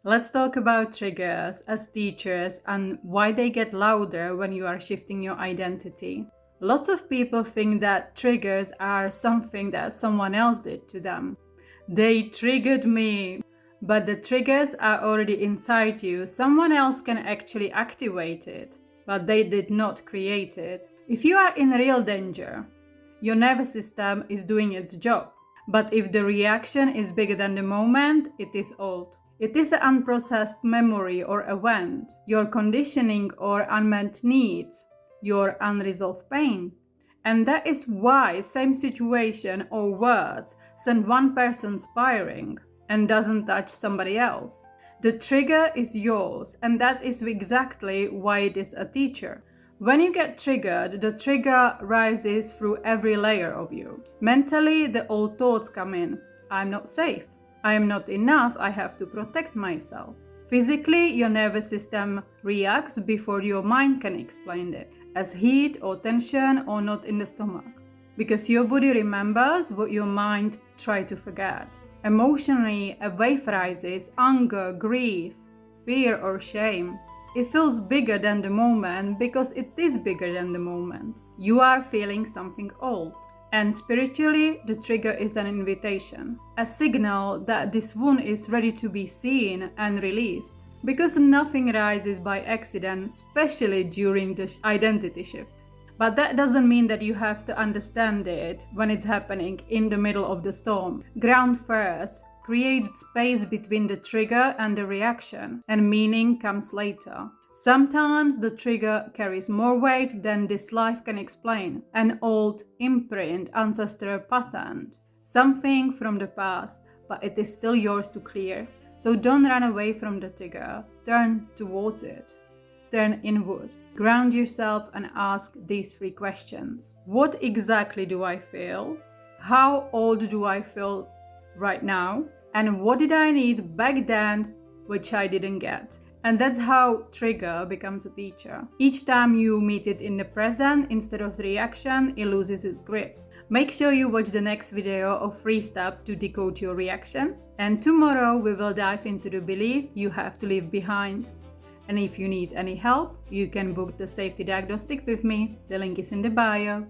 Let's talk about triggers as teachers and why they get louder when you are shifting your identity. Lots of people think that triggers are something that someone else did to them. They triggered me. But the triggers are already inside you. Someone else can actually activate it, but they did not create it. If you are in real danger, your nervous system is doing its job. But if the reaction is bigger than the moment, it is old. It is an unprocessed memory or event, your conditioning or unmet needs, your unresolved pain. And that is why same situation or words send one person spiraling and doesn't touch somebody else. The trigger is yours, and that is exactly why it is a teacher. When you get triggered, the trigger rises through every layer of you. Mentally, the old thoughts come in. I'm not safe. I am not enough. I have to protect myself. Physically, your nervous system reacts before your mind can explain it, as heat or tension or knot in the stomach. Because your body remembers what your mind tried to forget. Emotionally, a wave rises, anger, grief, fear or shame. It feels bigger than the moment because it is bigger than the moment. You are feeling something old. And spiritually, the trigger is an invitation, a signal that this wound is ready to be seen and released. Because nothing rises by accident, especially during the identity shift. But that doesn't mean that you have to understand it when it's happening in the middle of the storm. Ground first, create space between the trigger and the reaction, and meaning comes later. Sometimes the trigger carries more weight than this life can explain. An old imprint, ancestral pattern, something from the past, but it is still yours to clear. So don't run away from the trigger, turn towards it. Turn inward. Ground yourself and ask these 3 questions. What exactly do I feel? How old do I feel right now? And what did I need back then which I didn't get? And that's how trigger becomes a teacher. Each time you meet it in the present instead of the reaction, it loses its grip. Make sure you watch the next video of 3 steps to decode your reaction. And tomorrow we will dive into the belief you have to leave behind. And if you need any help, you can book the safety diagnostic with me. The link is in the bio.